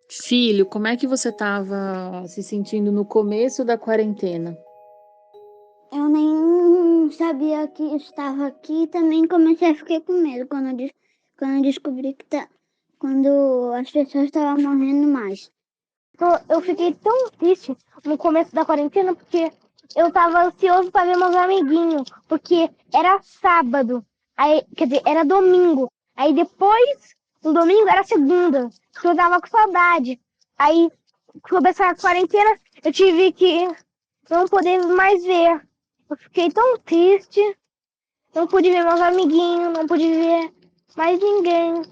Filho, como é que você estava se sentindo no começo da quarentena? Eu nem sabia que estava aqui e também comecei a ficar com medo quando eu descobri quando as pessoas estavam morrendo mais. Eu fiquei tão triste no começo da quarentena porque eu tava ansioso para ver meus amiguinhos, porque era sábado, aí, quer dizer, era domingo. Aí depois, no domingo era segunda, que eu tava com saudade. Aí começou a quarentena, eu tive que não poder mais ver. Eu fiquei tão triste, não pude ver meus amiguinhos, não pude ver mais ninguém.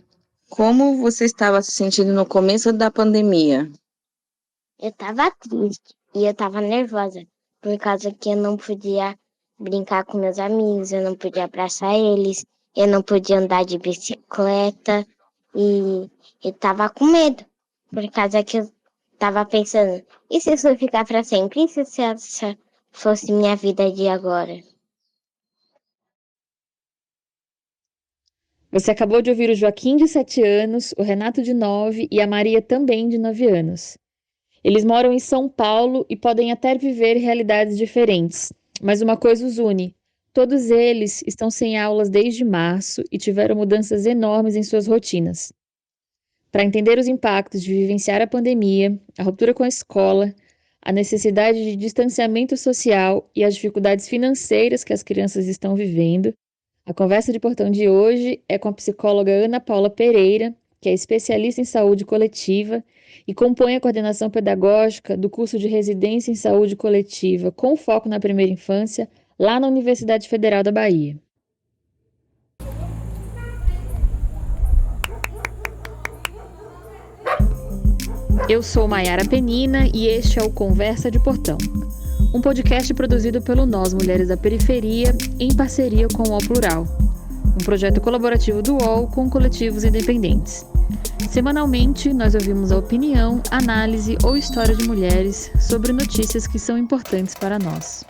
Como você estava se sentindo no começo da pandemia? Eu tava triste e eu tava nervosa, por causa que eu não podia brincar com meus amigos, eu não podia abraçar eles, eu não podia andar de bicicleta e eu tava com medo, por causa que eu tava pensando, e se isso ficar pra sempre? E se essa fosse minha vida de agora? Você acabou de ouvir o Joaquim, de 7 anos, o Renato, de 9 e a Maria, também de 9 anos. Eles moram em São Paulo e podem até viver realidades diferentes, mas uma coisa os une. Todos eles estão sem aulas desde março e tiveram mudanças enormes em suas rotinas. Para entender os impactos de vivenciar a pandemia, a ruptura com a escola, a necessidade de distanciamento social e as dificuldades financeiras que as crianças estão vivendo, a conversa de portão de hoje é com a psicóloga Ana Paula Pereira, que é especialista em saúde coletiva e compõe a coordenação pedagógica do curso de residência em saúde coletiva com foco na primeira infância, lá na Universidade Federal da Bahia. Eu sou Maiara Penina e este é o Conversa de Portão, um podcast produzido pelo Nós Mulheres da Periferia em parceria com o UOL Plural, um projeto colaborativo do UOL com coletivos independentes. Semanalmente, nós ouvimos a opinião, análise ou história de mulheres sobre notícias que são importantes para nós.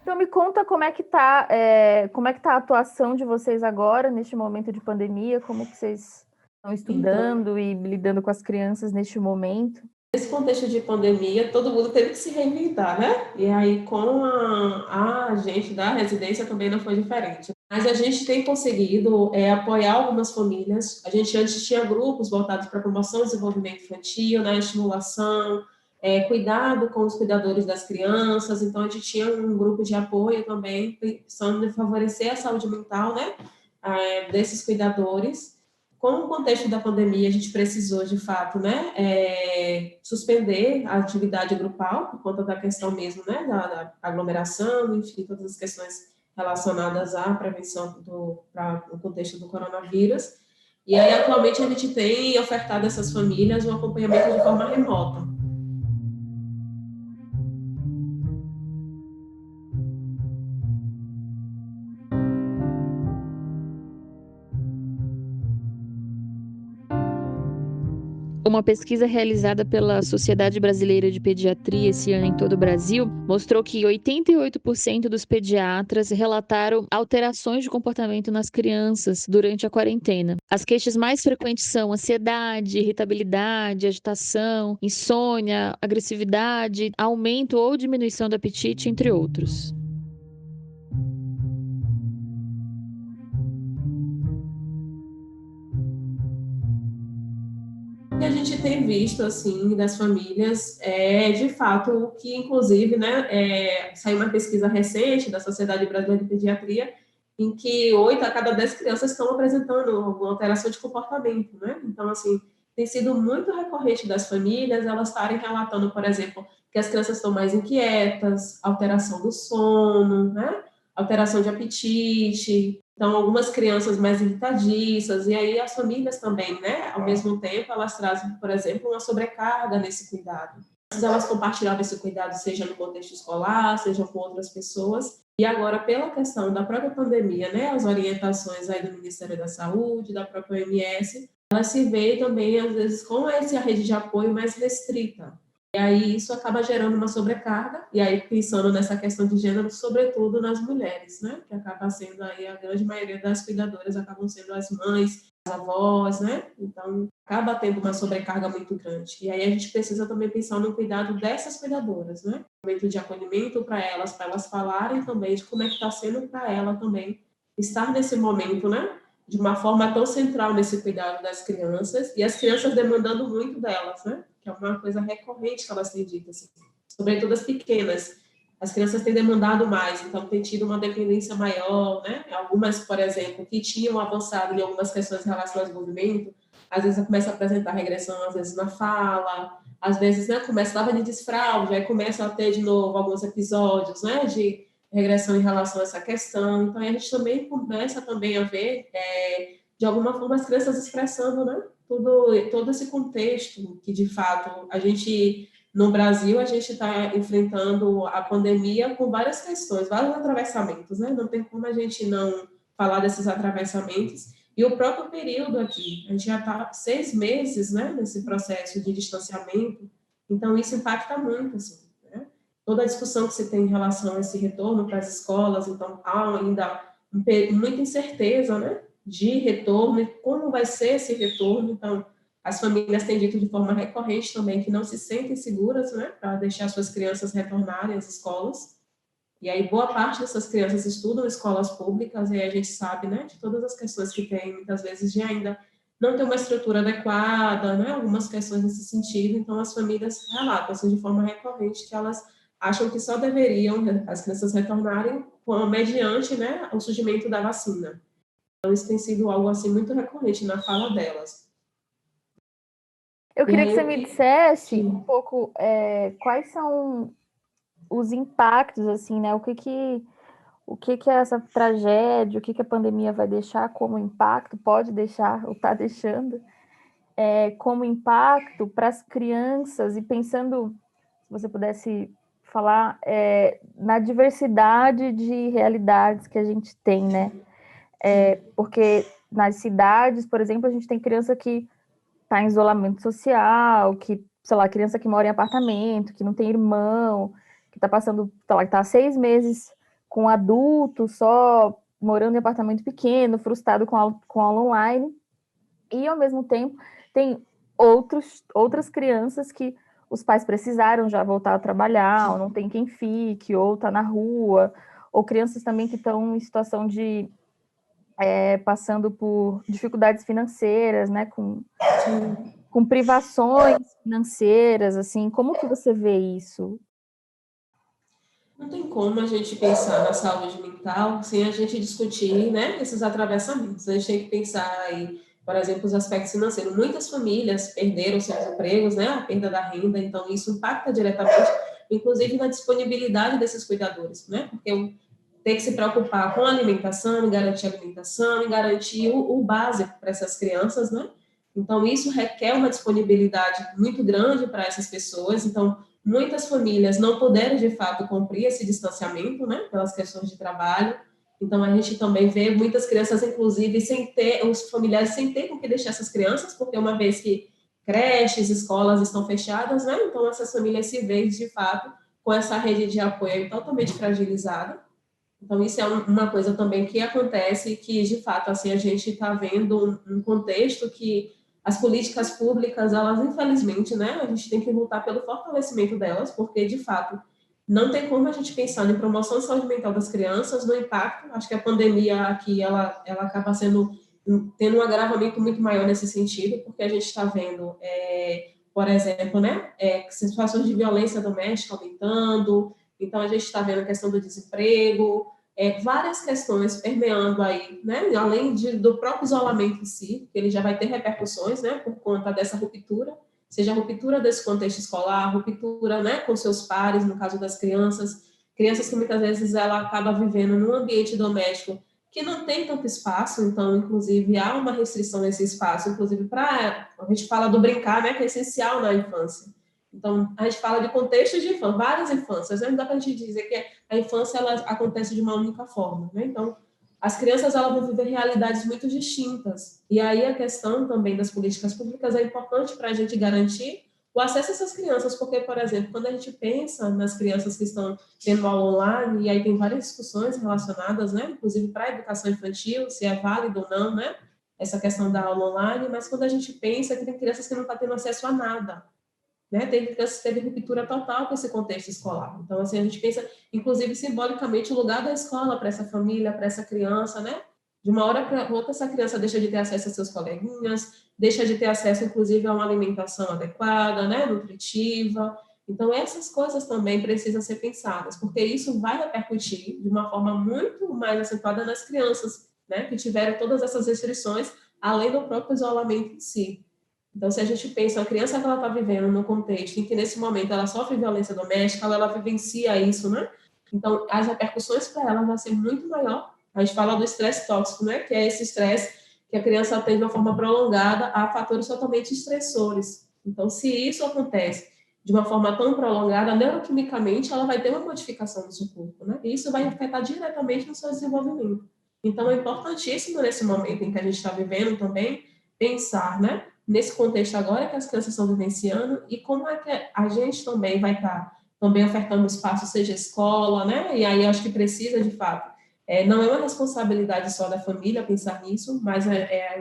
Então me conta como é que tá a atuação de vocês agora, neste momento de pandemia, como que vocês estão estudando e lidando com as crianças neste momento? Nesse contexto de pandemia, todo mundo teve que se reinventar, né? E aí, com a gente da residência também não foi diferente. Mas a gente tem conseguido apoiar algumas famílias. A gente antes tinha grupos voltados para promoção e desenvolvimento infantil, né, estimulação, cuidado com os cuidadores das crianças. Então, a gente tinha um grupo de apoio também, pensando em favorecer a saúde mental, né, desses cuidadores. Com o contexto da pandemia, a gente precisou, de fato, né, suspender a atividade grupal, por conta da questão mesmo, né, da aglomeração, enfim, todas as questões relacionadas à prevenção para o contexto do coronavírus. E aí, atualmente, a gente tem ofertado a essas famílias um acompanhamento de forma remota. Uma pesquisa realizada pela Sociedade Brasileira de Pediatria esse ano em todo o Brasil mostrou que 88% dos pediatras relataram alterações de comportamento nas crianças durante a quarentena. As queixas mais frequentes são ansiedade, irritabilidade, agitação, insônia, agressividade, aumento ou diminuição do apetite, entre outros. Que a gente tem visto, assim, das famílias, de fato, o que, inclusive, né, saiu uma pesquisa recente da Sociedade Brasileira de Pediatria, em que 8 a cada 10 crianças estão apresentando alguma alteração de comportamento, né? Então, assim, tem sido muito recorrente das famílias elas estarem relatando, por exemplo, que as crianças estão mais inquietas, alteração do sono, né? Alteração de apetite, então, algumas crianças mais irritadiças, e aí as famílias também, né? Ao mesmo tempo, elas trazem, por exemplo, uma sobrecarga nesse cuidado. Antes elas compartilhavam esse cuidado, seja no contexto escolar, seja com outras pessoas, e agora, pela questão da própria pandemia, né? As orientações aí do Ministério da Saúde, da própria OMS, elas se veem também, às vezes, com essa rede de apoio mais restrita. E aí isso acaba gerando uma sobrecarga, e aí pensando nessa questão de gênero, sobretudo nas mulheres, né? Que acaba sendo aí a grande maioria das cuidadoras acabam sendo as mães avós, né? Então, acaba tendo uma sobrecarga muito grande. E aí a gente precisa também pensar no cuidado dessas cuidadoras, né? Momento de acolhimento para elas falarem também de como é que está sendo para ela também estar nesse momento, né? De uma forma tão central nesse cuidado das crianças, e as crianças demandando muito delas, né? Que é uma coisa recorrente que elas têm dito, assim, sobretudo as pequenas. As crianças têm demandado mais, então tem tido uma dependência maior, né? Algumas, por exemplo, que tinham avançado em algumas questões em relação ao desenvolvimento, às vezes começa a apresentar regressão, às vezes na fala, às vezes, né, estava de desfraude, aí começa a ter de novo alguns episódios, né, de regressão em relação a essa questão. Então, a gente também começa também a ver, de alguma forma, as crianças expressando, né, todo esse contexto que, de fato, a gente... No Brasil, a gente está enfrentando a pandemia com várias questões, vários atravessamentos, né? Não tem como a gente não falar desses atravessamentos. E o próprio período aqui, a gente já está 6 meses, né, nesse processo de distanciamento, então isso impacta muito, assim, né? Toda a discussão que se tem em relação a esse retorno para as escolas, então há ainda muita incerteza, né, de retorno e como vai ser esse retorno. Então, as famílias têm dito de forma recorrente também que não se sentem seguras, né, para deixar suas crianças retornarem às escolas. E aí boa parte dessas crianças estudam em escolas públicas, e aí a gente sabe, né, de todas as questões que tem, muitas vezes, de ainda não ter uma estrutura adequada, né, algumas questões nesse sentido. Então, as famílias relatam, assim, de forma recorrente, que elas acham que só deveriam as crianças retornarem mediante, né, o surgimento da vacina. Então, isso tem sido algo, assim, muito recorrente na fala delas. Eu queria que aí, você me dissesse um pouco quais são os impactos, assim, né? O que é essa tragédia, o que a pandemia vai deixar como impacto, pode deixar, ou está deixando, como impacto para as crianças, e pensando, se você pudesse falar, na diversidade de realidades que a gente tem, né? Porque nas cidades, por exemplo, a gente tem criança que está em isolamento social, que, sei lá, criança que mora em apartamento, que não tem irmão, que está passando, sei lá, que está há 6 meses com um adulto só, morando em apartamento pequeno, frustrado com aula online, e ao mesmo tempo tem outras crianças que os pais precisaram já voltar a trabalhar, ou não tem quem fique, ou está na rua, ou crianças também que estão em situação de passando por dificuldades financeiras, né, com privações financeiras, assim, como que você vê isso? Não tem como a gente pensar na saúde mental sem a gente discutir, né, esses atravessamentos. A gente tem que pensar aí, por exemplo, os aspectos financeiros. Muitas famílias perderam seus empregos, né, a perda da renda, então isso impacta diretamente, inclusive na disponibilidade desses cuidadores, né, porque tem que se preocupar com a alimentação, em garantir a alimentação, em garantir o básico para essas crianças, né? Então, isso requer uma disponibilidade muito grande para essas pessoas. Então, muitas famílias não puderam, de fato, cumprir esse distanciamento, né? Pelas questões de trabalho. Então, a gente também vê muitas crianças, inclusive, sem ter, os familiares sem ter com que deixar essas crianças, porque uma vez que creches, escolas estão fechadas, né? Então, essas famílias se veem, de fato, com essa rede de apoio totalmente fragilizada. Então, isso é uma coisa também que acontece, que, de fato, assim, a gente está vendo um contexto que as políticas públicas, elas, infelizmente, né, a gente tem que lutar pelo fortalecimento delas, porque, de fato, não tem como a gente pensar em promoção de saúde mental das crianças, no impacto. Acho que a pandemia aqui, ela acaba tendo um agravamento muito maior nesse sentido, porque a gente está vendo, por exemplo, né, situações de violência doméstica aumentando. Então, a gente está vendo a questão do desemprego, várias questões permeando aí, né? Além do próprio isolamento em si, que ele já vai ter repercussões, né? Por conta dessa ruptura, seja a ruptura desse contexto escolar, ruptura, né? Com seus pares, no caso das crianças que muitas vezes ela acaba vivendo num ambiente doméstico que não tem tanto espaço, então, inclusive, há uma restrição nesse espaço, inclusive a gente fala do brincar, né? Que é essencial na infância. Então, a gente fala de contextos de infância, várias infâncias, né? Não dá para a gente dizer que a infância ela acontece de uma única forma, né? Então, as crianças elas vão viver realidades muito distintas. E aí a questão também das políticas públicas é importante para a gente garantir o acesso a essas crianças, porque, por exemplo, quando a gente pensa nas crianças que estão tendo aula online, e aí tem várias discussões relacionadas, né? Inclusive para a educação infantil, se é válido ou não, né? essa questão da aula online, mas quando a gente pensa que tem crianças que não estão tendo acesso a nada, né? Tem crianças que teve ruptura total com esse contexto escolar. Então, assim, a gente pensa, inclusive, simbolicamente, o lugar da escola para essa família, para essa criança, né? De uma hora para outra, essa criança deixa de ter acesso a seus coleguinhas, deixa de ter acesso, inclusive, a uma alimentação adequada, né? Nutritiva. Então, essas coisas também precisam ser pensadas, porque isso vai repercutir de uma forma muito mais acentuada nas crianças, né? Que tiveram todas essas restrições, além do próprio isolamento em si. Então, se a gente pensa, a criança que ela está vivendo no contexto em que, nesse momento, ela sofre violência doméstica, ela vivencia isso, né? Então, as repercussões para ela vão ser muito maior. A gente fala do estresse tóxico, né? Que é esse estresse que a criança tem de uma forma prolongada a fatores totalmente estressores. Então, se isso acontece de uma forma tão prolongada, neuroquimicamente, ela vai ter uma modificação no seu corpo, né? E isso vai afetar diretamente no seu desenvolvimento. Então, é importantíssimo, nesse momento em que a gente está vivendo também, pensar, né? Nesse contexto agora que as crianças estão vivenciando e como é que a gente também vai estar também ofertando espaço, seja escola, né? E aí acho que precisa, de fato, não é uma responsabilidade só da família pensar nisso, mas né,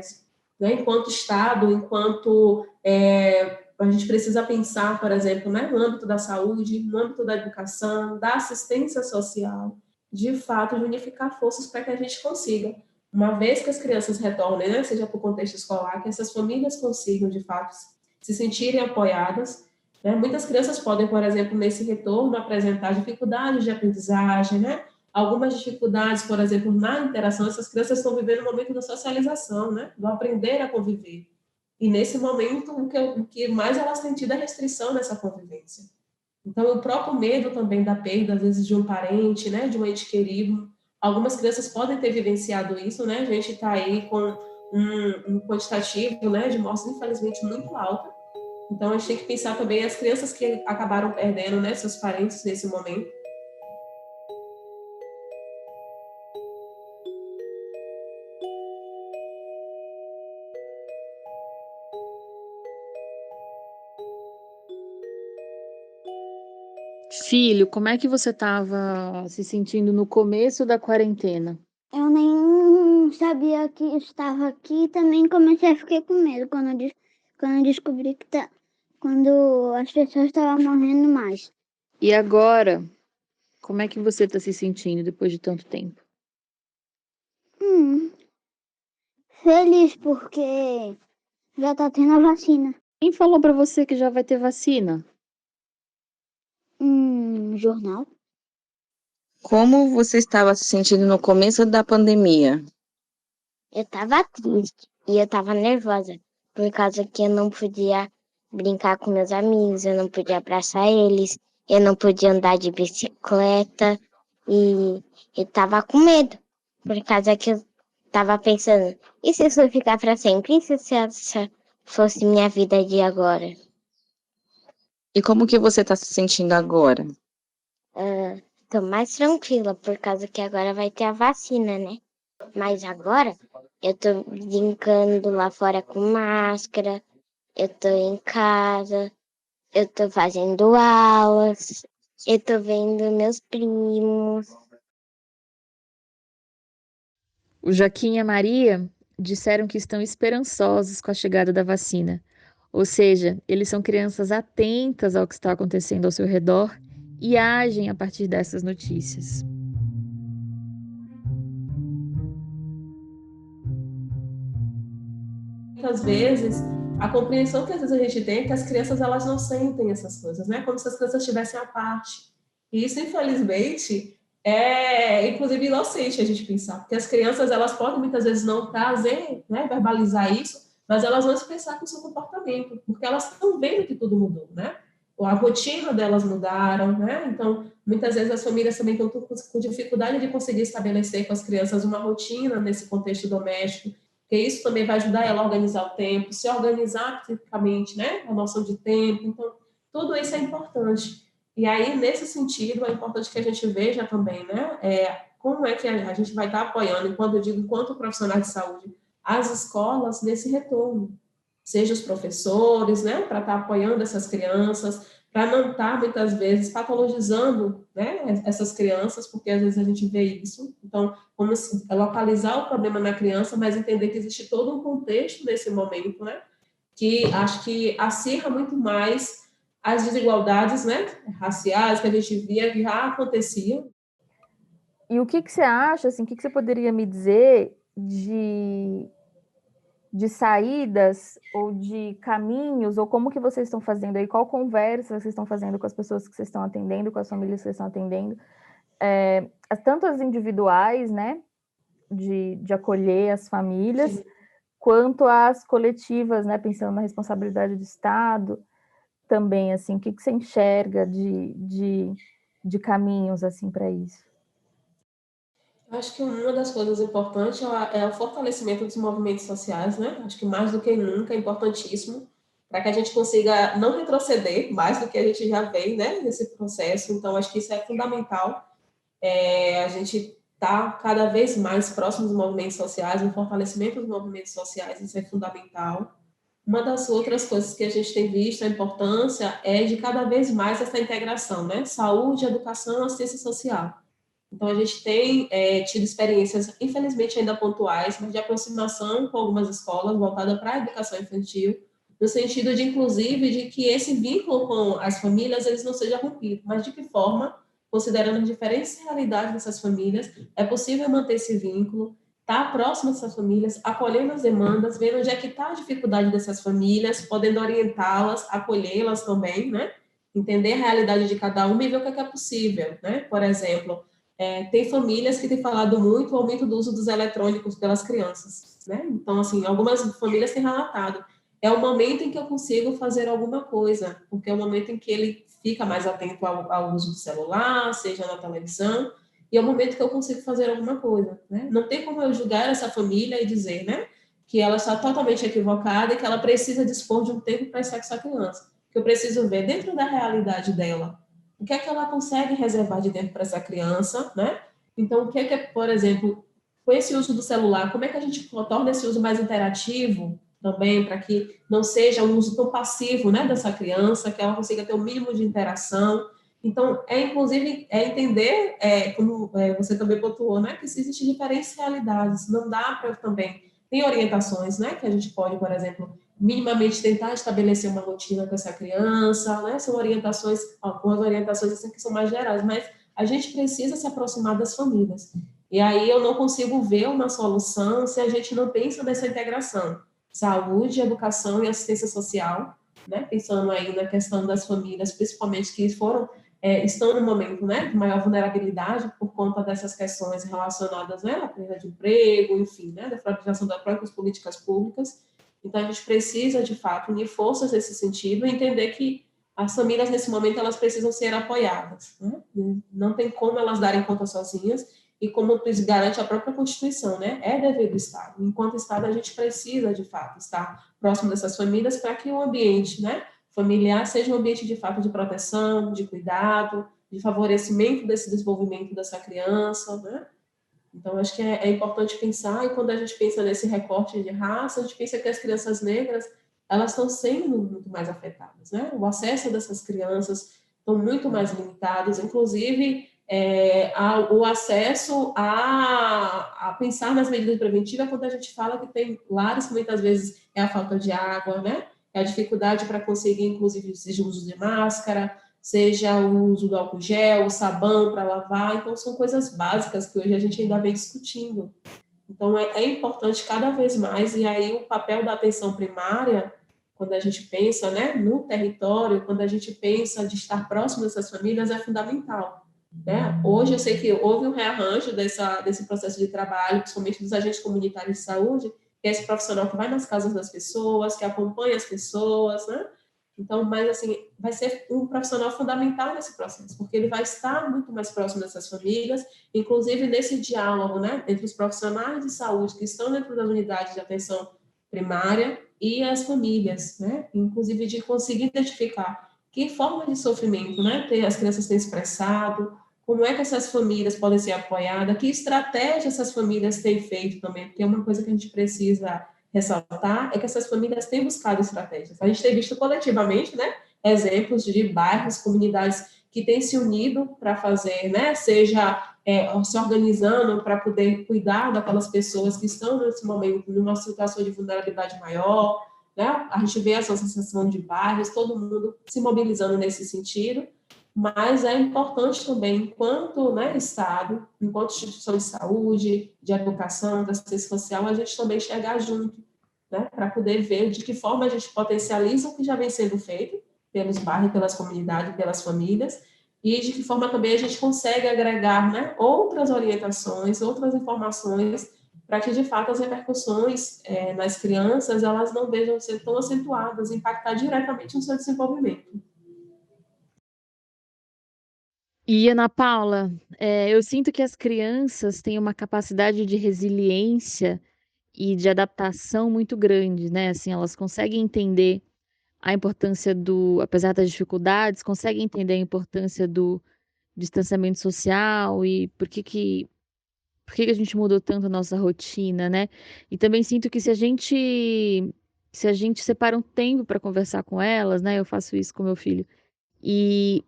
enquanto Estado, enquanto a gente precisa pensar, por exemplo, né, no âmbito da saúde, no âmbito da educação, da assistência social, de fato, de unificar forças para que a gente consiga, uma vez que as crianças retornem, né, seja para o contexto escolar, que essas famílias consigam, de fato, se sentirem apoiadas. Né? Muitas crianças podem, por exemplo, nesse retorno, apresentar dificuldades de aprendizagem, né? Algumas dificuldades, por exemplo, na interação. Essas crianças estão vivendo o momento da socialização, né? Do aprender a conviver. E, nesse momento, o que mais elas têm tido é restrição nessa convivência. Então, o próprio medo também da perda, às vezes, de um parente, né? De um ente querido. Algumas crianças podem ter vivenciado isso, né? A gente está aí com um quantitativo, né, de mortes, infelizmente, muito alto. Então, a gente tem que pensar também as crianças que acabaram perdendo, né, seus parentes nesse momento. Filho, como é que você estava se sentindo no começo da quarentena? Eu nem sabia que estava aqui e também comecei a ficar com medo quando eu descobri quando as pessoas estavam morrendo mais. E agora, como é que você está se sentindo depois de tanto tempo? Feliz porque já tá tendo a vacina. Quem falou para você que já vai ter vacina? Jornal. Como você estava se sentindo no começo da pandemia? Eu tava triste e eu tava nervosa, por causa que eu não podia brincar com meus amigos, eu não podia abraçar eles, eu não podia andar de bicicleta e eu tava com medo, por causa que eu tava pensando, e se isso ficar pra sempre? E se essa fosse minha vida de agora? E como que você está se sentindo agora? Tô mais tranquila, por causa que agora vai ter a vacina, né? Mas agora eu tô brincando lá fora com máscara, eu tô em casa, eu tô fazendo aulas, eu tô vendo meus primos. O Joaquim e a Maria disseram que estão esperançosos com a chegada da vacina. Ou seja, eles são crianças atentas ao que está acontecendo ao seu redor e agem a partir dessas notícias. Muitas vezes, a compreensão que às vezes a gente tem é que as crianças elas não sentem essas coisas, né? Como se as crianças estivessem à parte. E isso, infelizmente, é, inclusive, inocente a gente pensar, porque as crianças elas podem muitas vezes não trazer, né, verbalizar isso, mas elas vão expressar com o seu comportamento, porque elas estão vendo que tudo mudou, né? A rotina delas mudaram, né? Então, muitas vezes as famílias também estão com dificuldade de conseguir estabelecer com as crianças uma rotina nesse contexto doméstico, porque isso também vai ajudar ela a organizar o tempo, se organizar psiquicamente, né? A noção de tempo. Então, tudo isso é importante. E aí, nesse sentido, é importante que a gente veja também, né? Como é que a gente vai estar apoiando, enquanto eu digo, enquanto profissionais de saúde, as escolas nesse retorno. Seja os professores, né? Para estar apoiando essas crianças, para não estar, muitas vezes, patologizando, né, essas crianças, porque às vezes a gente vê isso. Então, como localizar o problema na criança, mas entender que existe todo um contexto nesse momento, né, que acho que acirra muito mais as desigualdades, né, raciais que a gente via que já aconteciam. E o que você acha, assim, o que você poderia me dizer de saídas ou de caminhos, ou como que vocês estão fazendo aí, qual conversa vocês estão fazendo com as pessoas que vocês estão atendendo, com as famílias que vocês estão atendendo, tanto as individuais, né, de acolher as famílias, Sim. quanto as coletivas, né, pensando na responsabilidade do Estado, também, assim, o que você enxerga de caminhos, assim, para isso? Acho que uma das coisas importantes é o fortalecimento dos movimentos sociais, né? Acho que mais do que nunca é importantíssimo para que a gente consiga não retroceder mais do que a gente já vem, né, nesse processo. Então, acho que isso é fundamental. A gente está cada vez mais próximo dos movimentos sociais, o fortalecimento dos movimentos sociais, isso é fundamental. Uma das outras coisas que a gente tem visto, a importância é de cada vez mais essa integração, né? Saúde, educação, assistência social. Então, a gente tem tido experiências, infelizmente ainda pontuais, mas de aproximação com algumas escolas voltada para a educação infantil, no sentido de, inclusive, de que esse vínculo com as famílias eles não seja rompido, mas de que forma, considerando as diferentes realidades dessas famílias, é possível manter esse vínculo, estar próximo dessas famílias, acolhendo as demandas, vendo onde é que está a dificuldade dessas famílias, podendo orientá-las, acolhê-las também, né? Entender a realidade de cada uma e ver o que é possível, né? Por exemplo, tem famílias que têm falado muito o aumento do uso dos eletrônicos pelas crianças, né? Então, assim, algumas famílias têm relatado. É o momento em que eu consigo fazer alguma coisa, porque é o momento em que ele fica mais atento ao uso do celular, seja na televisão, e é o momento que eu consigo fazer alguma coisa, né? Não tem como eu julgar essa família e dizer, né, que ela está totalmente equivocada e que ela precisa dispor de um tempo para estar com essa criança. Que eu preciso ver dentro da realidade dela o que é que ela consegue reservar de dentro para essa criança, né? Então, o que é, por exemplo, com esse uso do celular, como é que a gente torna esse uso mais interativo também, para que não seja um uso tão passivo, né, dessa criança, que ela consiga ter o mínimo de interação. Então, inclusive, entender, como você também pontuou, né, que existem diferentes realidades, não dá para também... Tem orientações, né, que a gente pode, por exemplo, minimamente tentar estabelecer uma rotina com essa criança, né? São orientações, algumas orientações assim, que são mais gerais, mas a gente precisa se aproximar das famílias. E aí eu não consigo ver uma solução se a gente não pensa nessa integração. Saúde, educação e assistência social, né? Pensando aí na questão das famílias, principalmente que estão no momento, né, de maior vulnerabilidade por conta dessas questões relacionadas, né, à perda de emprego, enfim, né, da fragilização das próprias políticas públicas. Então, a gente precisa, de fato, unir forças nesse sentido e entender que as famílias, nesse momento, elas precisam ser apoiadas, né? Não tem como elas darem conta sozinhas e como garante a própria Constituição, né? É dever do Estado. Enquanto Estado, a gente precisa, de fato, estar próximo dessas famílias para que o ambiente, né, familiar seja um ambiente, de fato, de proteção, de cuidado, de favorecimento desse desenvolvimento dessa criança, né? Então, acho que é importante pensar, e quando a gente pensa nesse recorte de raça, a gente pensa que as crianças negras, elas estão sendo muito mais afetadas, né? O acesso dessas crianças estão muito mais limitados, inclusive o acesso a pensar nas medidas preventivas, quando a gente fala que tem lares que muitas vezes é a falta de água, né? É a dificuldade para conseguir, inclusive, seja o uso de máscara, seja o uso do álcool gel, o sabão para lavar. Então, são coisas básicas que hoje a gente ainda vem discutindo. Então, é importante cada vez mais, e aí o papel da atenção primária, quando a gente pensa, né, no território, quando a gente pensa de estar próximo dessas famílias, é fundamental. Né? Hoje, eu sei que houve um rearranjo desse processo de trabalho, principalmente dos agentes comunitários de saúde, que é esse profissional que vai nas casas das pessoas, que acompanha as pessoas, né? Então, mas assim, vai ser um profissional fundamental nesse processo, porque ele vai estar muito mais próximo dessas famílias, inclusive nesse diálogo, né, entre os profissionais de saúde que estão dentro das unidades de atenção primária e as famílias, né, inclusive de conseguir identificar que forma de sofrimento, né, as crianças têm expressado, como é que essas famílias podem ser apoiadas, que estratégia essas famílias têm feito também, porque é uma coisa que a gente precisa ressaltar é que essas famílias têm buscado estratégias. A gente tem visto coletivamente, né, exemplos de bairros, comunidades que têm se unido para fazer, né, seja se organizando para poder cuidar daquelas pessoas que estão nesse momento numa situação de vulnerabilidade maior, né? A gente vê essa associação de bairros, todo mundo se mobilizando nesse sentido, mas é importante também, enquanto, né, Estado, enquanto instituição de saúde, de educação, da assistência social, a gente também chegar junto, né, para poder ver de que forma a gente potencializa o que já vem sendo feito pelos bairros, pelas comunidades, pelas famílias, e de que forma também a gente consegue agregar, né, outras orientações, outras informações, para que, de fato, as repercussões nas crianças, elas não vejam ser tão acentuadas, impactar diretamente no seu desenvolvimento. E, Ana Paula, eu sinto que as crianças têm uma capacidade de resiliência e de adaptação muito grande, né? Assim, elas conseguem entender a importância apesar das dificuldades, conseguem entender a importância do distanciamento social e por que a gente mudou tanto a nossa rotina, né? E também sinto que se a gente separa um tempo para conversar com elas, né? Eu faço isso com meu filho. E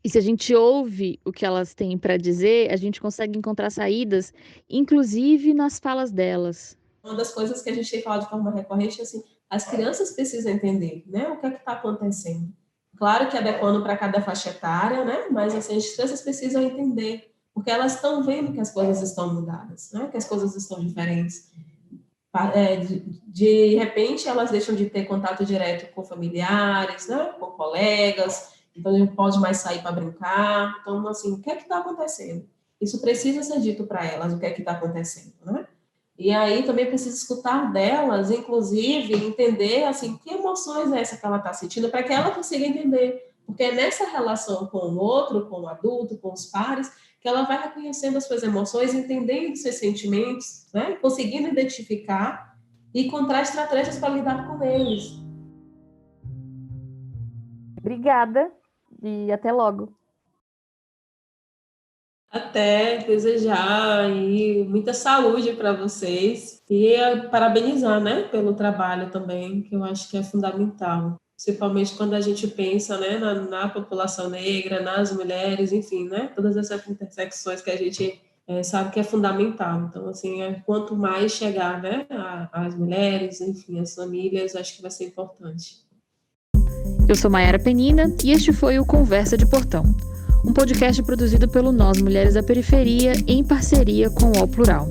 se a gente ouve o que elas têm para dizer, a gente consegue encontrar saídas, inclusive nas falas delas. Uma das coisas que a gente tem falado de forma recorrente é assim, as crianças precisam entender, né, o que é que está acontecendo. Claro que adequando para cada faixa etária, né, mas assim, as crianças precisam entender, porque elas estão vendo que as coisas estão mudadas, né, que as coisas estão diferentes. De repente, elas deixam de ter contato direto com familiares, né, com colegas, então não pode mais sair para brincar. Então, assim, o que é que está acontecendo? Isso precisa ser dito para elas, o que é que está acontecendo, né? E aí também precisa escutar delas, inclusive entender, assim, que emoções é essa que ela está sentindo, para que ela consiga entender. Porque é nessa relação com o outro, com o adulto, com os pares, que ela vai reconhecendo as suas emoções, entendendo os seus sentimentos, né? Conseguindo identificar e encontrar estratégias para lidar com eles. Obrigada e até logo. Até desejar aí muita saúde para vocês e parabenizar, né, pelo trabalho também, que eu acho que é fundamental, principalmente quando a gente pensa, né, na população negra, nas mulheres, enfim, né, todas essas intersecções que a gente sabe que é fundamental. Então, assim, quanto mais chegar, né, às mulheres, enfim, às famílias, acho que vai ser importante. Eu sou Mayara Penina e este foi o Conversa de Portão, um podcast produzido pelo Nós Mulheres da Periferia em parceria com o UOL Plural,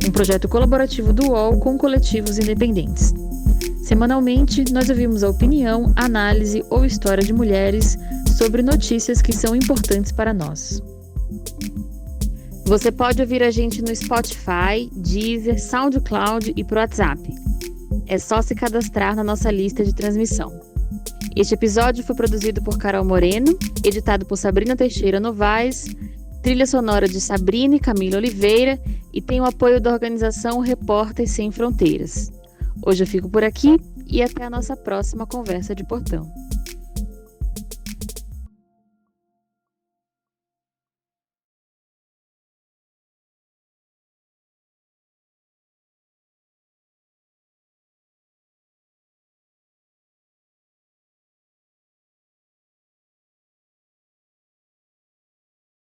um projeto colaborativo do UOL com coletivos independentes. Semanalmente, nós ouvimos a opinião, análise ou história de mulheres sobre notícias que são importantes para nós. Você pode ouvir a gente no Spotify, Deezer, SoundCloud e pro WhatsApp. É só se cadastrar na nossa lista de transmissão. Este episódio foi produzido por Carol Moreno, editado por Sabrina Teixeira Novaes, trilha sonora de Sabrina e Camila Oliveira e tem o apoio da organização Repórteres Sem Fronteiras. Hoje eu fico por aqui e até a nossa próxima Conversa de Portão.